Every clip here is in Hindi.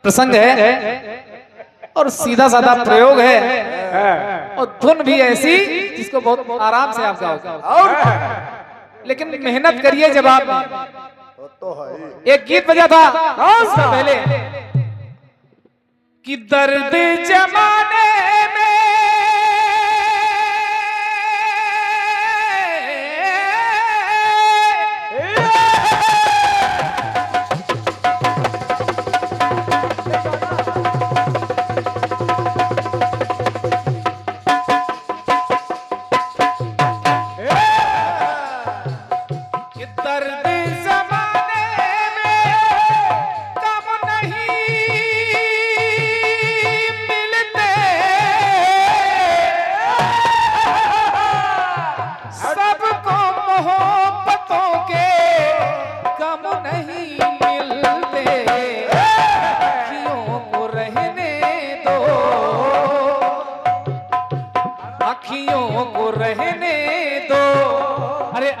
प्रसंग है और सीधा साधा प्रयोग है और धुन भी ऐसी जिसको बहुत आराम से आप गाओगे। लेकिन मेहनत करिए जब आप एक गीत बजा था उससे पहले कि दर्द जमाने में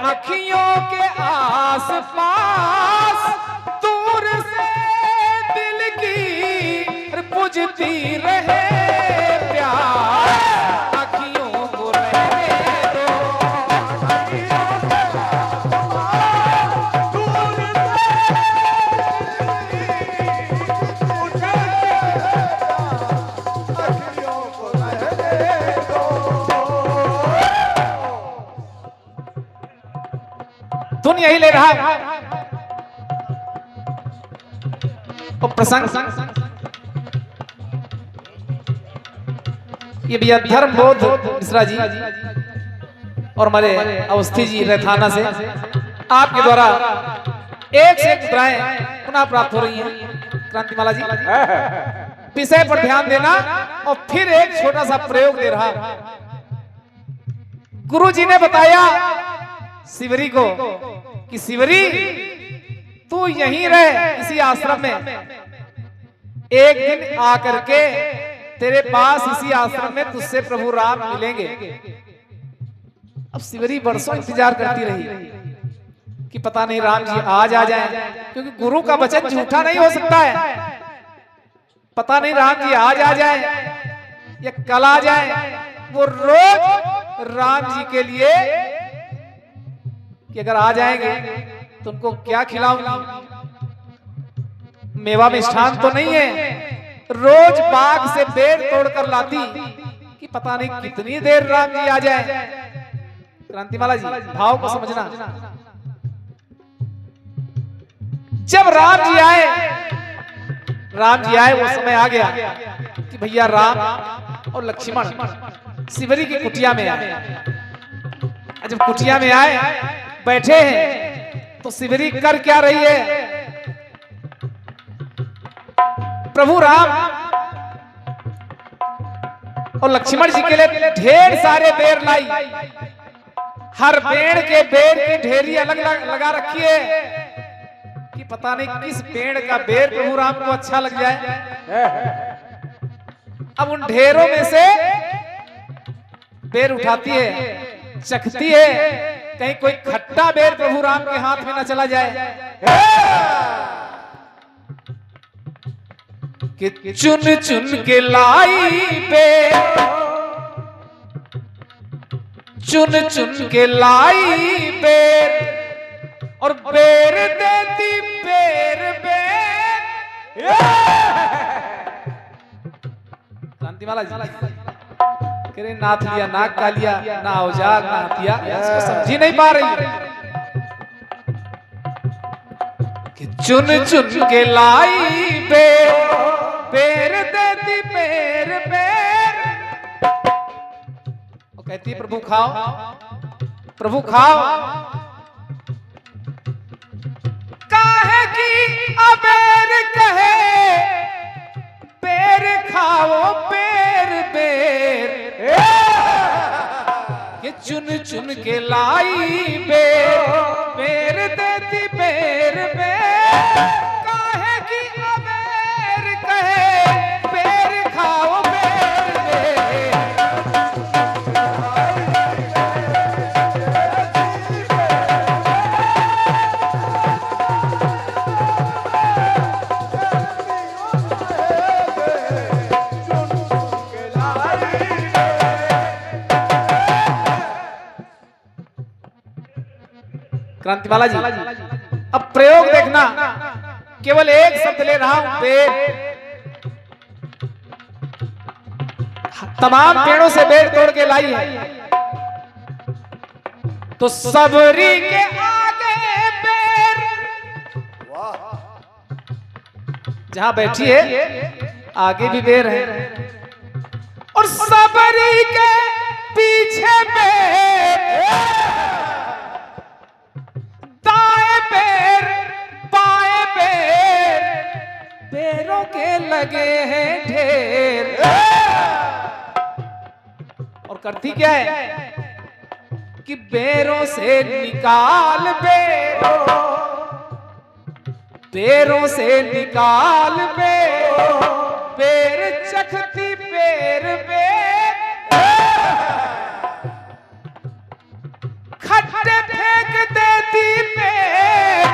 अखियों के आस पास दूर से दिल की बुझती रहे प्यार, अखियों को रहने दो, दूर अखियों को रहने दो। धुन यही ले रहा है और प्रसंग ये भैया धर्मबोध मिश्रा जी और हमारे अवस्थी जी रहथाना से आपके द्वारा एक से एक मुद्राएं पुनः प्राप्त हो रही हैं। क्रांतिमाला जी विषय पर ध्यान देना और फिर एक छोटा सा प्रयोग दे रहा। गुरु जी ने बताया शिवरी को कि शिवरी तू यहीं रह इसी आश्रम में, एक दिन आकर के तेरे पास इसी आश्रम में तुझसे प्रभु राम मिलेंगे। अब शिवरी बरसों इंतजार करती रही कि पता नहीं राम जी आज आ जाएं, क्योंकि गुरु का वचन झूठा नहीं हो सकता है। पता नहीं राम जी आज आ जाएं या कल आ जाएं। वो रोज राम जी के लिए कि अगर आ जाएंगे तो उनको क्या खिलाऊंगी, मेवा मिष्ठान तो नहीं है। रोज बाग से बेर तोड़कर लाती कि पता नहीं कितनी देर राम जी आ जाए। क्रांतिमाला जी भाव को समझना। जब राम जी आए वो समय आ गया कि भैया राम और लक्ष्मण शिवरी की कुटिया में आए। जब कुटिया में आए बैठे हैं तो शिवरी कर क्या रही है? प्रभु राम और लक्ष्मण जी के लिए ढेर सारे बेर लाई। हर पेड़ के बेर की ढेरी अलग लगा रखी है कि पता नहीं किस पेड़ का बेर प्रभु राम को अच्छा लग जाए। अब उन ढेरों में से बेर उठाती है, चखती है, कहीं कोई खट्टा बेर प्रभु राम के हाथ में न चला जाए। कि चुन चुन के लाई बेर, चुन चुन के लाई बेर और बेर देती बेर बेर। क्रांतिमाला जी कह रहे नाथ लिया नाक का लिया ना औजार ना हथिया, इसको समझी नहीं पा रही कि चुन चुन के लाई बेर, बेर देती बेर बेर। वो कहती है प्रभु खाओ, प्रभु खाओ। काहे की अबेर कहे बेर खाओ बेर बेर। ये चुन चुन के लाई बेर, बेर देती बेर बेर। काहे की अबेर कहे बेर खाओ बेर बेर। क्रांतिवाला जी, अब प्रयोग देखना, केवल एक शब्द ले रहा हूं, बेर। तमाम पेड़ों से बेर तोड़ के लाई है, तो सबरी के आगे बेर, जहां बैठी है आगे भी बेर है, और सबरी के पीछे बेर, दाएं बेर बाएं बेर, बेरों के लगे हैं ढेर। और करती क्या है कि बेरों से निकाल बेरों, बेरों से निकाल बेर, बेर चखती बेर बेर, खट्टे फेंक देती बेर,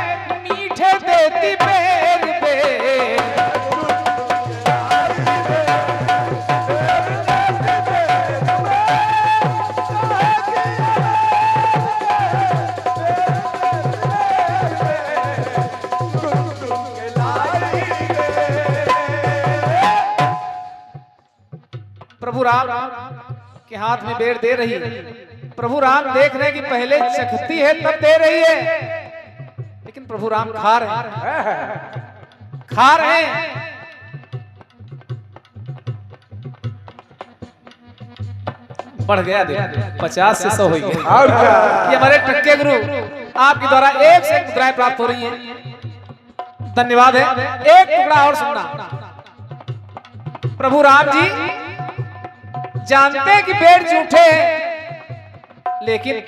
मीठे देती बेर बेर। प्रभु राम के हाथ में बेर दे रही है, प्रभु राम देख रहे हैं कि पहले चखती है तब दे रही है, लेकिन प्रभु राम खा रहे हैं, खा रहे हैं। बढ़ गया, देखो 50 से 100 हो गया। ये हमारे टक्के गुरु आपके द्वारा एक से एक मुद्राएं प्राप्त हो रही हैं, धन्यवाद है। एक टुकड़ा और सुनना, प्रभु राम जी जानते हैं कि बेर झूठे हैं, लेकिन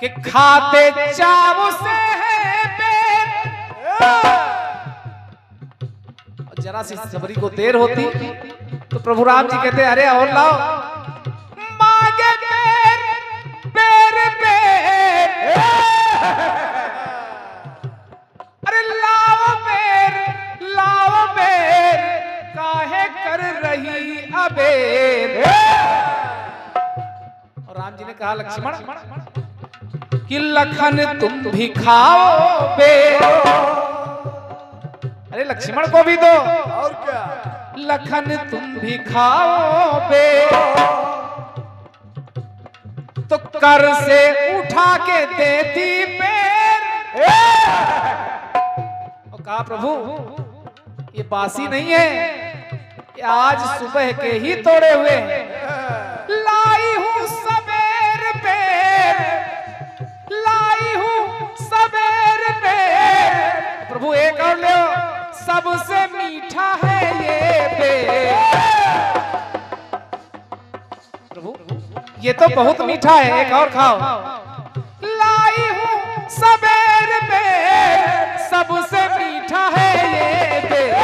कि खाते चाव से है बेर। जरा सी सबरी को देर होती तो प्रभु राम जी कहते अरे और लाओ, मांगे बेर बेर बेर, अरे लाओ बेर, काहे कर रही अबेर। और राम जी ने कहा लक्ष्मण कि लखन तुम भी खाओ बेर, अरे लक्ष्मण को भी दो, और क्या, लखन तुम भी खाओ बेर। तो कर से उठा के देती बेर, और कहा प्रभु ये बासी नहीं है, ये आज सुबह के ही तोड़े हुए हैं, लाई हूं सबेर बेर, लाई हूं सबेर बेर। प्रभु एक और ले, सबसे मीठा है ये बेर। प्रभु ये तो बहुत मीठा है, एक और खाओ, लाई हूं सबेर बेर, सबसे मीठा है ये बेर,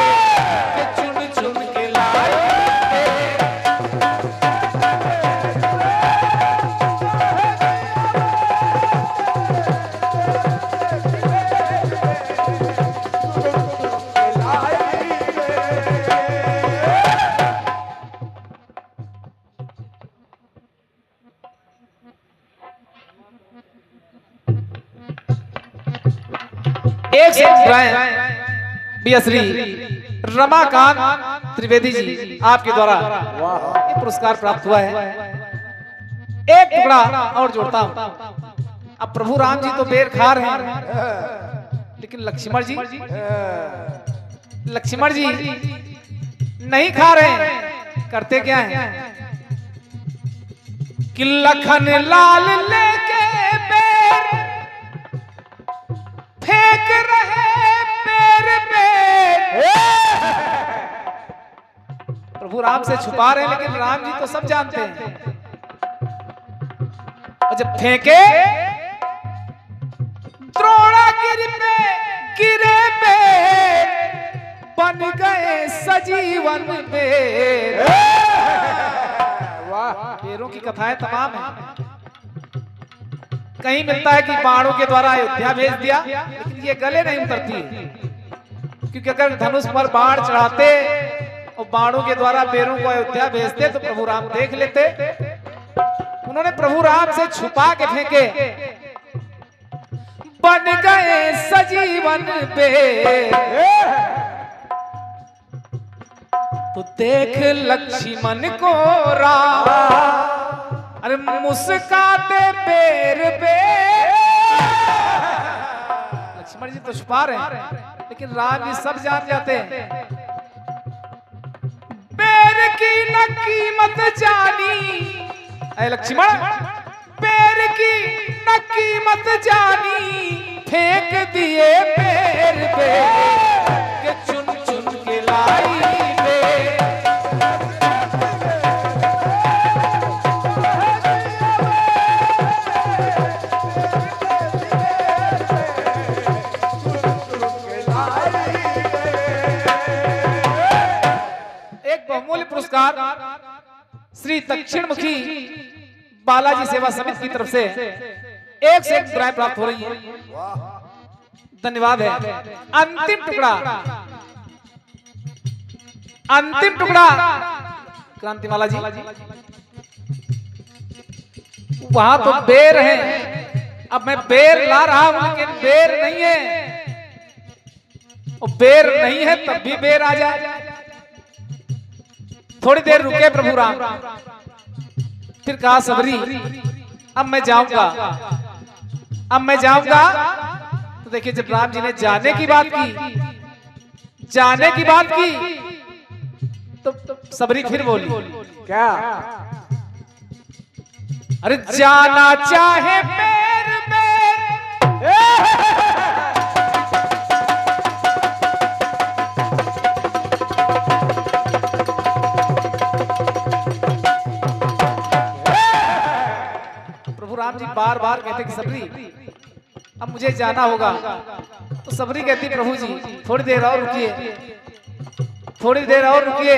चुन चुन के लाई एक से श्री रमाकांत त्रिवेदी जी आपके द्वारा ये पुरस्कार प्राप्त हुआ है। एक टुकड़ा और जोड़ता हूं, अब प्रभु राम जी तो बेर खा रहे हैं, लेकिन लक्ष्मण जी नहीं खा रहे हैं, करते क्या हैं कि लखन लाल लेके बेर फेंक रहे बेर बेर। प्रभु राम से छुपा रहे हैं, लेकिन राम जी तो सब जानते हैं। और जब फेंके द्रोणागिरि पे गिरे बेर, बन गए सजीवन बेर। वाह, बेरों की कथाएं तमाम है। कहीं मिलता है कि बाणों के द्वारा अयोध्या भेज दिया, लेकिन ये गले नहीं उतरती, क्योंकि अगर धनुष पर बाण चढ़ाते और बाणों के द्वारा बेरों को अयोध्या भेजते तो प्रभु राम देख लेते। उन्होंने प्रभु राम से छुपा के फेंके, बन गए सजीवन पे। तो देख लक्ष्मण को राम, अरे मुस्काते पैर पे। लक्ष्मण जी तो छुपा रहे हैं, लेकिन राम जी सब जान जाते हैं। पैर की न कीमत जानी, ऐ लक्ष्मण पैर की न कीमत जानी, फेंक दिए पैर पे के चुन चुन के लाई पे। एक बहुमूल्य पुरस्कार श्री दक्षिण मुखी बालाजी सेवा समिति की तरफ से एक से एक मुद्राएं प्राप्त हो रही हैं। धन्यवाद है। अंतिम टुकड़ा, अंतिम टुकड़ा क्रांतिमाला जी। वहां तो बेर है, अब मैं बेर ला रहा हूं, लेकिन बेर नहीं है। और बेर नहीं है तब भी बेर आ जाए। थोड़ी देर रुके प्रभु राम, फिर कहा सबरी अब मैं जाऊंगा, अब मैं जाऊंगा। तो देखिए जब राम जी ने जाने की बात की, जाने की बात की, तो सबरी फिर बोली क्या? अरे जाना चाहे पैर पैर, राम जी बार बार कहते कि सबरी अब मुझे जाना होगा। तो सबरी कहती प्रभु जी थोड़ी देर और रुकिए, थोड़ी देर और रुकिए।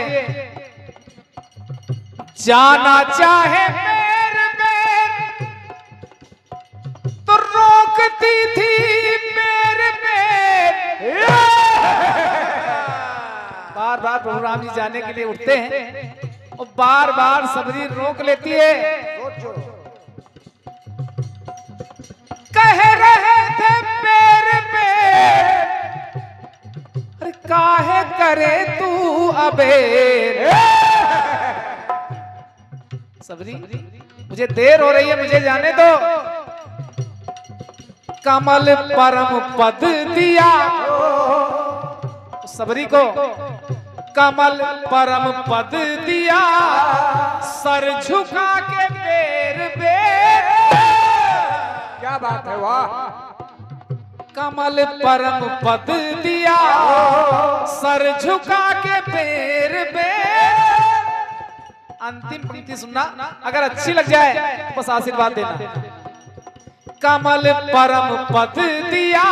जाना चाहे पैर पैर, तो रोकती थी पैर पैर। बार बार प्रभु राम जी जाने के लिए उठते हैं और बार बार सबरी रोक लेती है। कह रहे थे पैर पैर, अरे काहे करे तू अबेर। सबरी मुझे देर हो रही है, मुझे जाने दो। कमल परम पद दिया सबरी को, कमल परम पद दिया, सर झुका के पैर पैर। क्या बात है, वाह। कमल परम पद दिया, सर झुका के पैर पैर। अंतिम पंक्ति सुनना, अगर अच्छी लग जाए बस आशीर्वाद देना। कमल परम पद दिया,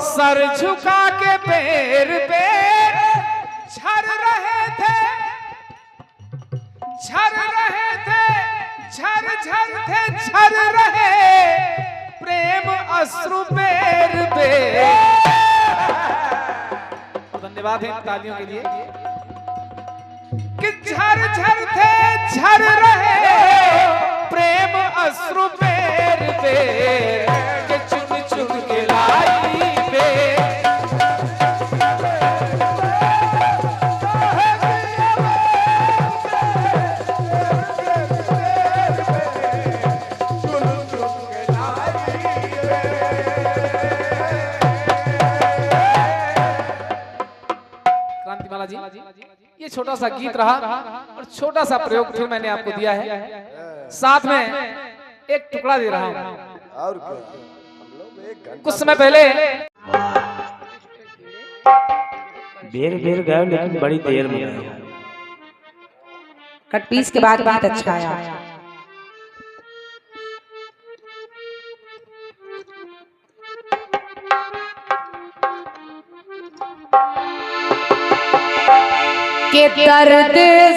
सर झुका के पैर पैर। झर रहे थे, झर रहे थे, झर झर थे झर रहे प्रेम अश्रु पैर पे। धन्यवाद है तालियों के लिए। कि झर झर थे झर रहे प्रेम अश्रु पैर पे, के चुन चुन के लाई पे। जी ये छोटा सा गीत रहा और छोटा सा प्रयोग फिर मैंने आपको दिया है, साथ में एक टुकड़ा दे रहा हूं। और कुछ समय पहले बेर बेर गए, लेकिन बड़ी देर में गए। कट पीस के बाद बात अच्छा आया। के दर्द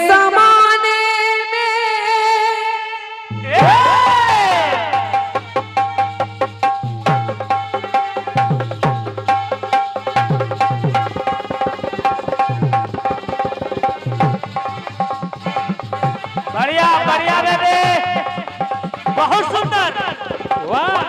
ज़माने बढ़िया बढ़िया बेबे, बहुत सुंदर, वाह।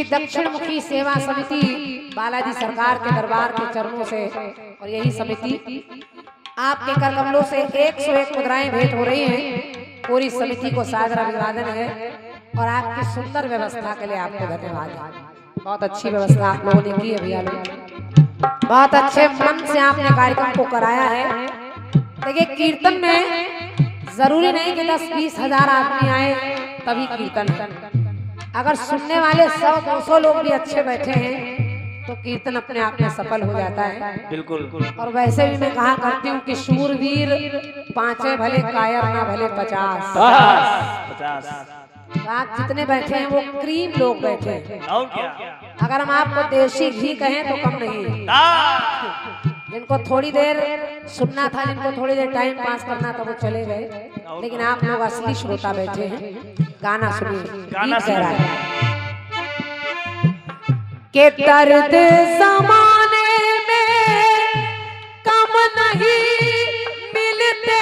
श्री दक्षिण मुखी सेवा समिति बालाजी सरकार के दरबार के चरणों से और यही समिति आपके कर कमलों से 101 मुद्राएं भेंट हो रही हैं। पूरी समिति को सादर अभिवादन है और आपकी सुंदर व्यवस्था के लिए आपको धन्यवाद है। बहुत अच्छी व्यवस्था आप लोगों ने की है भैया लोग, बहुत अच्छे मन से आपने कार्यक्रम को कराया है। देखिए कीर्तन में जरूरी नहीं कि 10-20 हजार आदमी आए तभी कीर्तन है। अगर सुनने वाले 100-200 लोग भी अच्छे बैठे हैं तो कीर्तन अपने आप में सफल हो जाता है। बिल्कुल। और वैसे भी मैं कहा करती हूँ कि शूरवीर 5 भले कायर ना भले 50। आप जितने बैठे हैं वो क्रीम लोग बैठे हैं। और क्या? अगर हम आपको देसी घी कहें तो कम नहीं है। जिनको थोड़ी देर सुनना था, जिनको थोड़ी देर टाइम पास करना था वो चले गए, लेकिन आप लोग असली श्रोता बैठे हैं। गाना सुनिए, गाना गीत कह रहा है के दर्द ज़माने में कम नहीं मिलते,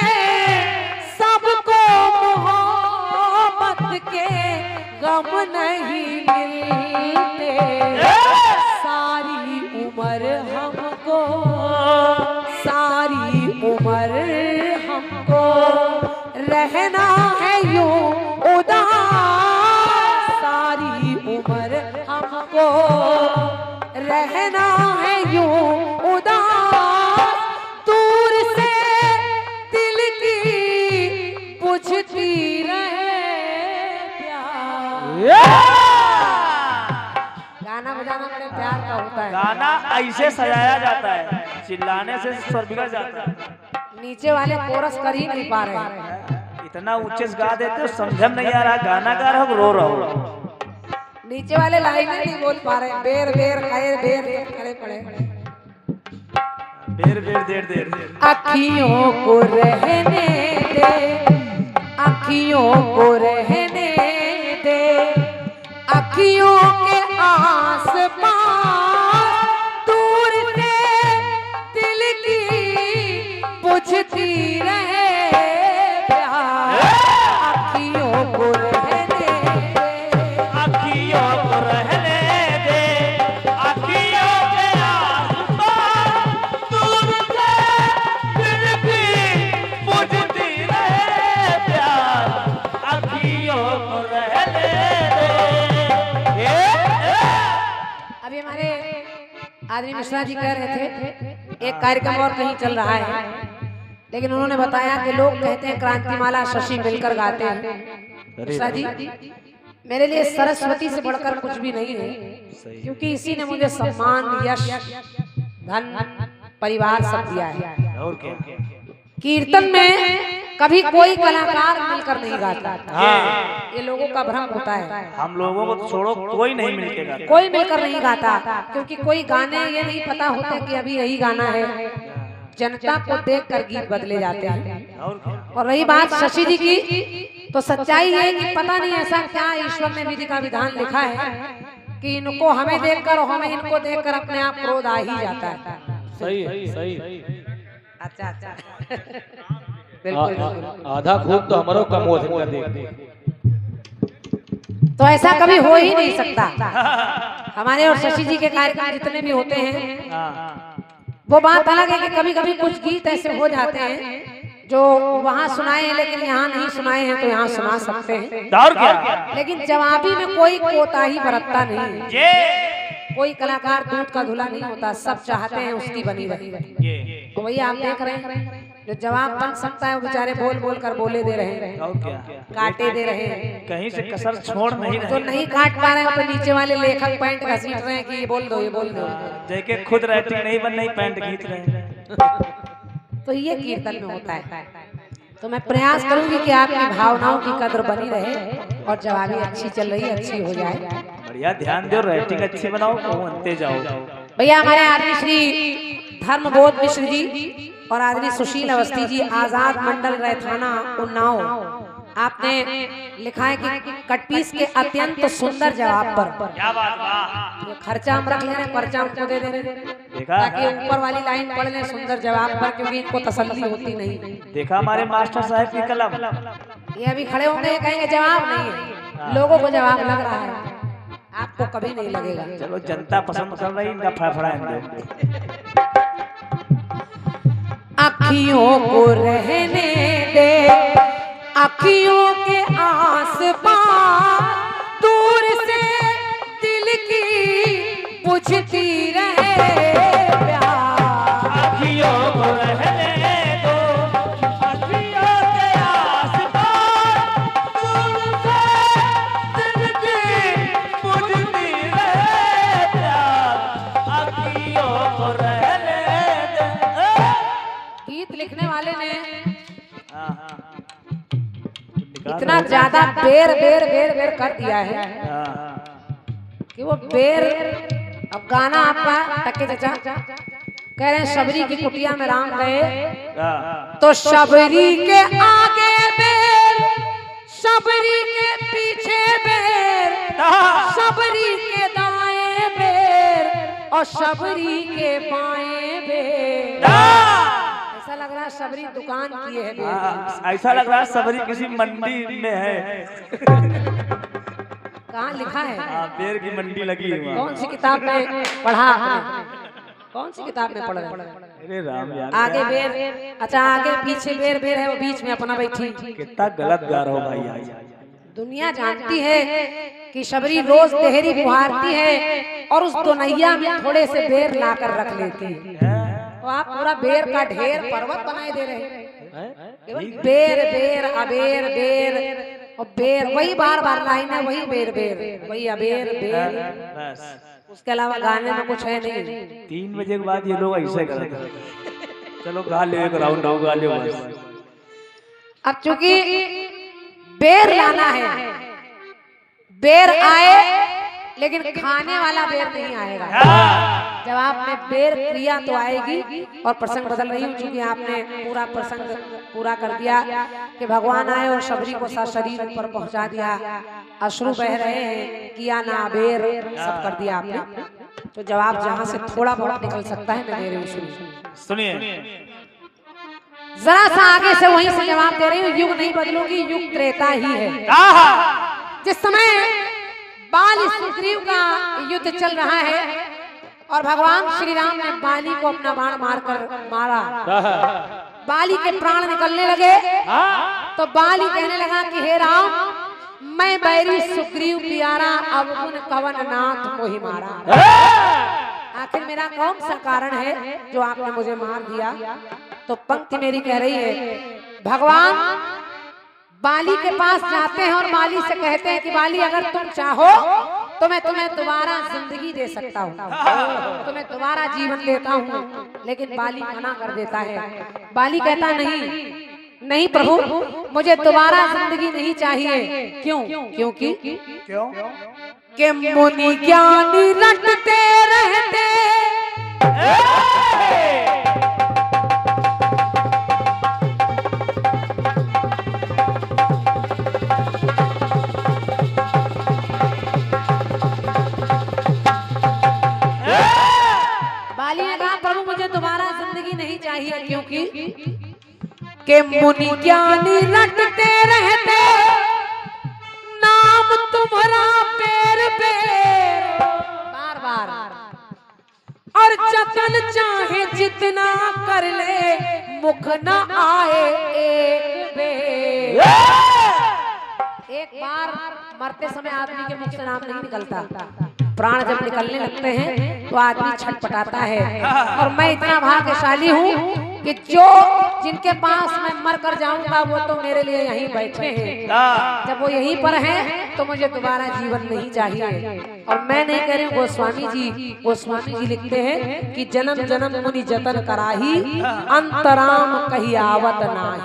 सबको मोहब्बत के गम नहीं मिलते। सारी उम्र हमको रहना है यूं उदास, सारी उम्र हमको रहना है यूं उदास। दूर से दिल की बुझती रहे प्यार। गाना बजाना बड़े प्यार का होता है। गाना ऐसे सजाया जाता है, चिल्लाने से स्वर बिगड़ जाता है। नीचे वाले कोरस कर ही नहीं पा रहे हैं। इतना ऊंचे से गा देते हो, समझ में नहीं आ रहा, गाना गा रहा हो रो रहा हो। नीचे वाले लाइनें नहीं बोल पा रहे, बेर बेर खाए बेर खड़े पड़े। बेर बेर देर देर अखियों को रहने दे, अखियों को रहने दे, अखियों के आस पास दूर से दिल की बुझती रहे प्यार। अखियों को रहने दे, अखियों को रहने दे, अखियों के आस-पास दूर से दिल की बुझती रहे प्यार। अखियों को रहने दे। अभी हमारे आदमी मिश्रा जी कह रहे थे एक कार्यक्रम और कहीं चल रहा है, लेकिन उन्होंने बताया कि लोग कहते हैं क्रांतिमाला शशि मिलकर गाते हैं। मिश्रा जी, मेरे लिए सरस्वती से बढ़कर कुछ भी नहीं है, क्योंकि इसी ने मुझे सम्मान, यश, धन, परिवार सब दिया है। और क्या? कीर्तन में कभी कोई कलाकार मिलकर नहीं गाता। ये लोगों का भ्रम होता है। हम लोगों को छोड़ो, कोई नहीं मिलके गाता। कोई मिलकर नहीं गाता, क्योंकि कोई गाने ये नहीं पता होता कि अभी यही गाना है। जनता को देखकर गीत बदले जाते हैं। और रही बात शशि जी की, तो सच्चाई है कि पता नहीं ऐसा क्या ईश्वर ने विधि का विधान लिखा है कि इनको हमें देखकर और हमें इनको देखकर अपने आप क्रोध आ ही जाता है। सही है, सही है। अच्छा अच्छा बिल्कुल। आधा खूब तो हमारो कम हो देख। तो ऐसा कभी हो ही नहीं सकता। हमारे और शशि जी के कार्यक्रम जितने भी होते हैं, वो बात अलग है कि कभी कभी कुछ गीत ऐसे हो जाते हैं जो वहाँ सुनाए हैं लेकिन यहाँ नहीं सुनाए हैं, तो यहाँ सुना सकते हैं। और क्या? लेकिन जवाबी में कोई कोताही बरतता नहीं है। कोई कलाकार दूध का धुला नहीं होता, सब चाहते हैं उसकी बनी रही। तो वही आप देख रहे हैं, जो जवाब बन सकता है वो बेचारे बोल बोल कर बोले दे रहे हैं, और क्या? काटे दे रहे हैं। कहीं से कसर छोड़ नहीं जो रहे। नहीं काट पा रहे हैं तो नीचे वाले लेखक पैंट घसीट रहे हैं कि ये बोल दो, ये बोल दो। देखे खुद राइटिंग नहीं बन, नहीं पैंट खींच रहे हैं। तो ये कीर्तन में होता है। तो मैं प्रयास करूंगी कि आपकी भावनाओं की कद्र बनी रहे और जवाबी अच्छी चल रही है, अच्छी हो जाए। बढ़िया, ध्यान दो, राइटिंग अच्छी बनाओ, बनते जाओ। भैया हमारे आदमी श्री धर्मबोध मिश्र जी और आदमी सुशील अवस्थी जी, आजाद मंडल रैथाना उन्नाव, आपने लिखा है कि कटपीस के अत्यंत सुंदर जवाब पर। क्या बात, वाह। ये खर्चा हम रख ले रहे हैं, पर्चा हमको दे रहे हैं, देखा? ताकि ऊपर वाली लाइन पढ़ लें सुंदर जवाब पर, क्योंकि इनको तसल्ली होती नहीं। देखा हमारे मास्टर साहब की कलम। ये अभी खड़े होंगे, कहेंगे जवाब नहीं है, लोगों को जवाब लग रहा है। आप आपको कभी नहीं लगेगा। चलो जनता पसंद कर रही, इनका फड़फड़ाएंगे। अखियों को रहने दे, अखियों के आस-पास, दूर से दिल की बुझती रहे प्यार। अखियों को रहने दो, अखियों के आस-पास, दूर से दिल की बुझती रहे प्यार। अखियों को रहने दो। गीत लिखने वाले ने हाँ, इतना ज्यादा बेर बेर बेर बेर कर दिया है कि वो बेर, अब गाना आपका टक्के चाचा कह रहे हैं शबरी की कुटिया में राम गए, तो शबरी के आगे बेर, शबरी के पीछे बेर, शबरी के दाएं बेर और शबरी के बाएं बेर। ऐसा लग रहा है शबरी दुकान की है बेर। ऐसा लग रहा है सबरी किसी मंडी में है। कहाँ लिखा है? बेर की मंडी लगी है वहाँ। कौन सी किताब में पढ़ा आपने? कौन सी किताब में पढ़ रहे हैं? अरे राम यार, आगे बेर, अच्छा आगे पीछे बेर बेर है, वो बीच में अपना बैठी। कितना गलत गा रहा हो भाई आज। दुनिया जानती है कि शबरी रोज तेहरी बुहारती है और उस दोनैया में थोड़े से बेर लाकर रख लेती है। तो आप पूरा बेर का ढेर पर्वत बनाए दे रहे हैं। बेर बेर अबेर बेर और बेर, वही बार बार लाइन है, वही बेर बेर, वही अबेर बेर, बस उसके अलावा गाने में कुछ है नहीं। 3 बजे के बाद ये लोग ऐसे करते हैं। चलो गा ले, एक राउंड हो गा ले बस। अब चूंकि बेर लाना है, बेर आए लेकिन खाने वाला बेर नहीं आएगा। जब आपने बेर क्रिया तो आएगी। और प्रसंग बदल रही हूँ क्योंकि आपने पूरा प्रसंग पूरा कर दिया कि भगवान आए और शबरी को शरीर ऊपर पहुंचा दिया, अश्रु बह रहे हैं, किया ना बेर, सब कर दिया आपने। तो जवाब जहाँ से थोड़ा बहुत निकल सकता है मैं दे रही हूँ, सुनिए। जरा सा आगे से वहीं से जवाब दे रही हूँ। युग नहीं बदलूंगी, युग त्रेता ही है। जिस समय बाली सुग्रीव का युद्ध चल रहा है और भगवान श्री राम ने बाली को अपना बाण मारकर मारा, बाली के प्राण निकलने लगे, तो बाली कहने लगा कि हे राम, मैं बैरी सुग्रीव प्यारा, अब उन कवन नाथ को ही मारा। आखिर मेरा कौन सा कारण है जो आपने मुझे मार दिया? तो पंक्ति मेरी कह रही है, भगवान बाली के पास जाते हैं और बाली से कहते हैं कि बाली अगर तुम चाहो तो मैं तुम्हें दोबारा जिंदगी दे सकता हूँ, तुम्हें दोबारा जीवन देता हूँ। लेकिन बाली मना कर देता है। बाली कहता नहीं, नहीं प्रभु, मुझे दोबारा जिंदगी नहीं चाहिए। क्यों? क्योंकि कि मुनि ज्ञानी रटते रहते, मुझे दोबारा जिंदगी नहीं चाहिए क्योंकि के मुनि ज्ञानी रटते रहते, नाम तुम्हारा पैर पैर बार बार, और जतन चाहे जितना कर ले, मुख न आए एक बेर। एक बार मरते समय आदमी के मुख से नाम नहीं निकलता, प्राण जब निकलने लगते हैं तो आदमी छटपटाता है। और मैं इतना भाग्यशाली हूँ कि जो जिनके पास मैं मर कर जाऊंगा वो तो मेरे लिए यहीं बैठे हैं। जब वो यहीं पर हैं तो मुझे दोबारा जीवन नहीं चाहिए। और मैं नहीं कह रही हूँ, गोस्वामी जी लिखते हैं कि जन्म जन्म मुनि जतन कराही, अंतराम कही आवत नाही।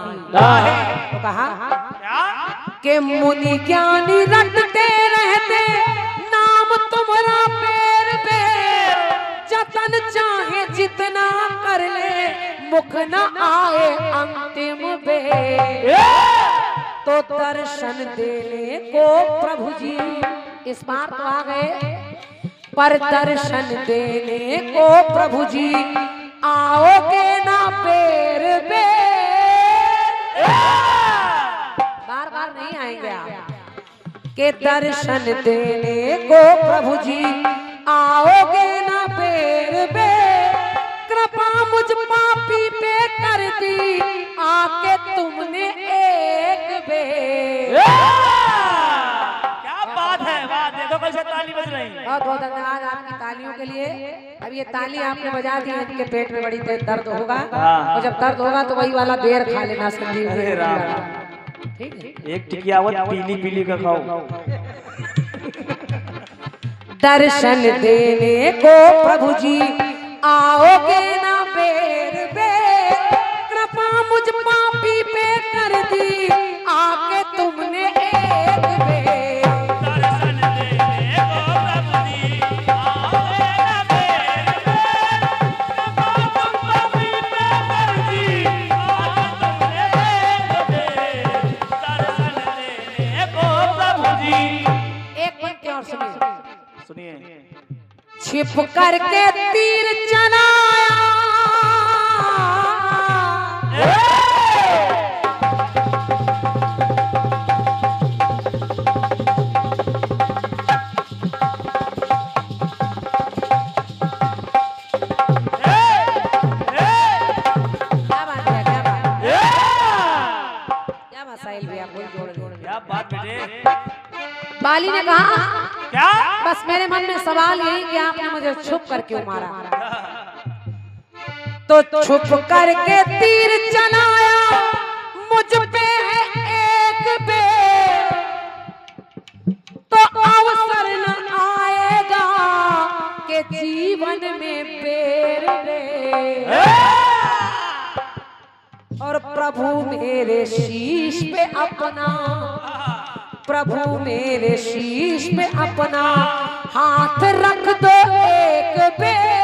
तो कहा कि मुनि ज्ञानी रटते रहते, नाम तुम्हारा पैर पैर, जतन चाहे जितना कर ले, मुख न आए अंतिम बेर। तो दर्शन देने को प्रभु जी इस बार तो आ गए, पर दर्शन देने को प्रभु जी आओगे ना पैर पैर। बार बार नहीं आएंगे आप, के दर्शन देने को प्रभु जी आओगे ना बेर बेर, कृपा मुझ पापी पे कर दी आके तुमने एक बेर। क्या बात है, वाह, देखो कैसे ताली बज रही है। बहुत बहुत धन्यवाद आपकी तालियों के लिए। अब ये ताली आपने बजा दी, इनके पेट में बड़ी तेज दर्द होगा, और जब दर्द होगा तो वही वाला बेर खा लेना संजीव। अरे राम, ठीक है, एक टिकिया पीली पीली का खाओ। दर्शन देने को प्रभु जी आओगे ना बेर बेर, कृपा मुझ पापी पे कर दी आके तुमने एक बेर। दर्शन देने को प्रभु जी आओगे ना बेर बेर, कृपा मुझ पापी पे कर दी आके तुमने एक बेर। दर्शन देने को प्रभु जी। एक पंक्ति और सुनिए, सुनिए। छिप करके तीर चलाया, क्या बात है, क्या बात साहिल भैया, बोल जोड़। क्या बात बेटे, बाली ने कहा क्या बस मेरे मन में सवाल यही कि आपने मुझे छुप कर क्यों मारा, तो छुप करके तीर चलाया मुझ पे है एक बेर, तो अवसर न आएगा कि जीवन में बेर बेर। और प्रभु मेरे शीश पे अपना, प्रभु मेरे शीश पे अपना हाथ रख दो एक बेर,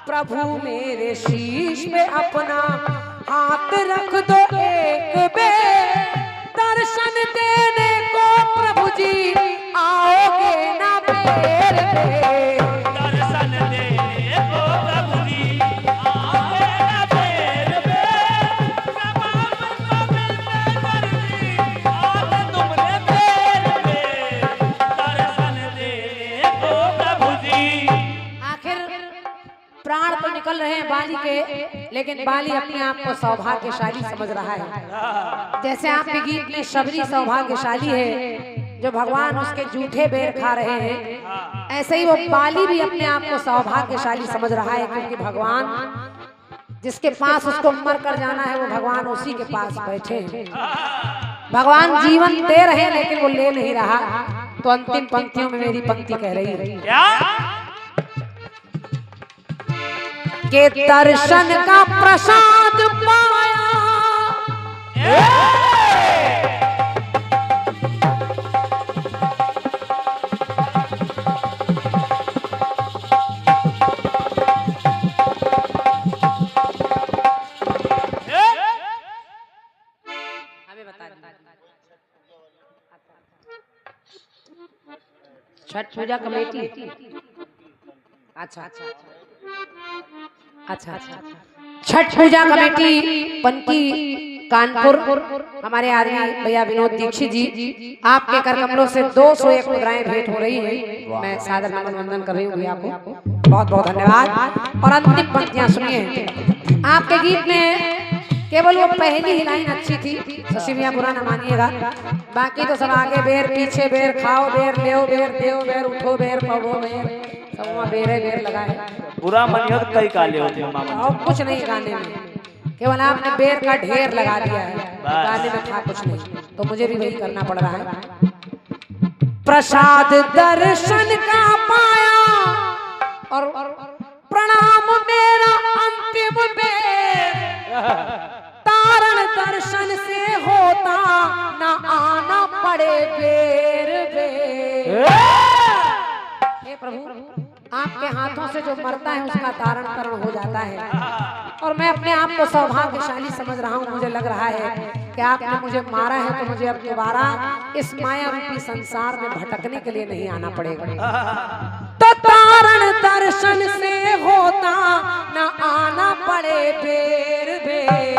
प्रभु मेरे शीश पे अपना हाथ रख दो एक बेर। दर्शन देने को प्रभु जी आओगे ना बेर बेर। दर्शन देने को प्रभु जी आओगे ना बेर बेर, कृपा मुझ पापी पे कर दी आके तुमने बेर बेर। दर्शन देने को प्रभु जी। आखिर प्राण तो निकल रहे हैं बाली के, लेकिन बाली अपने आप को सौभाग्यशाली समझ रहा है। जैसे आपके गीत में शबरी सौभाग्यशाली है जो भगवान उसके जूठे बेर खा रहे हैं, ऐसे ही वो बाली भी अपने आप को सौभाग्यशाली समझ रहा है, क्योंकि भगवान जिसके पास उसको मर कर जाना है वो भगवान उसी के पास बैठे हैं। भगवान जीवन दे रहे हैं लेकिन वो ले नहीं रहा। तो अंतिम पंक्तियों में मेरी पंक्ति कह रही है क्या के दर्शन का प्रसाद पाया, हमें बता छठ पूजा कमेटी। अच्छा अच्छा अच्छा अच्छा छठ पूजा कमेटी पंती कानपुर, हमारे आदमी भैया विनोद दीक्षित जी, आपके कर कमलों से 201 मुद्राएं भेंट हो रही हैं। मैं सादर नमन वंदन कर रही हूँ भैया को, बहुत बहुत धन्यवाद। और अंतिम पंक्तियां सुनिए। आपके गीत में केवल वो पहली ही लाइन अच्छी थी, शशि भैया बुरा ना मानिएगा, बाकी तो सब आगे बेर पीछे बेर, खाओ बेर, लेओ बेर, देओ बेर, उठो बेर, पढ़ो बेर, सब वहाँ बेरे बेर लगाए। बुरा मनियो तो कई काले होते हैं मामा। और कुछ नहीं गाने में, केवल आपने बेर का ढेर लगा दिया है, गाने में था कुछ नहीं, तो मुझे भी वही करना पड़ रहा है। प्रसाद दर्शन का पाया और प्रणाम मेरा अंतिम बेर, तारण दर्शन से होता ना आना पड़े बेर बेर। हे प्रभु, आपके हाथों से जो मरता है उसका तारण करण हो जाता है, और मैं अपने आप को सौभाग्यशाली समझ रहा हूँ। मुझे लग रहा है कि आपने मुझे मारा है तो मुझे अब दोबारा इस माया रूपी संसार में भटकने के लिए नहीं आना पड़ेगा। तो तारण दर्शन से होता ना आना पड़े बेर बेर,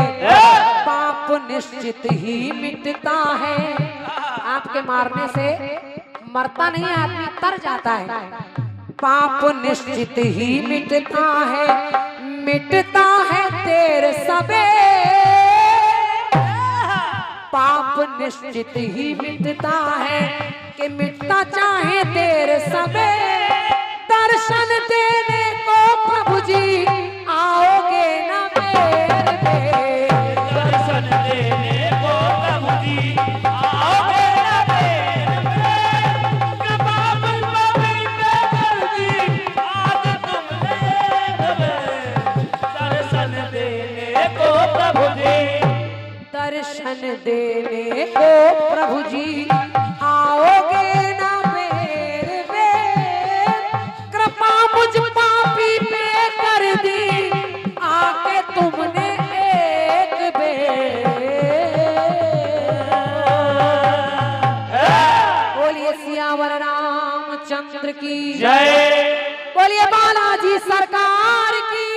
पाप निश्चित ही मिटता है। आपके मारने से मरता नहीं है, आदमी तर जाता है। पाप निश्चित ही मिटता है देर सबेर। पाप निश्चित ही मिटता है कि मिटता चाहे देर सबेर। दर्शन देने को प्रभु जी आओगे ना मेरे बेर। दर्शन देने को प्रभु जी आओगे ना मेरे बेर। कृपा बंदा मिलते कर दी आज तुमने दर्शन देने को प्रभु जी। दर्शन देने को प्रभु जी आओगे ना मेरे बेर। कृपा मुझ पापी पे कर दी आके तुमने एक बेर। बोलिए सियावर रामचंद्र की जय। बोलिए बालाजी सरकार की।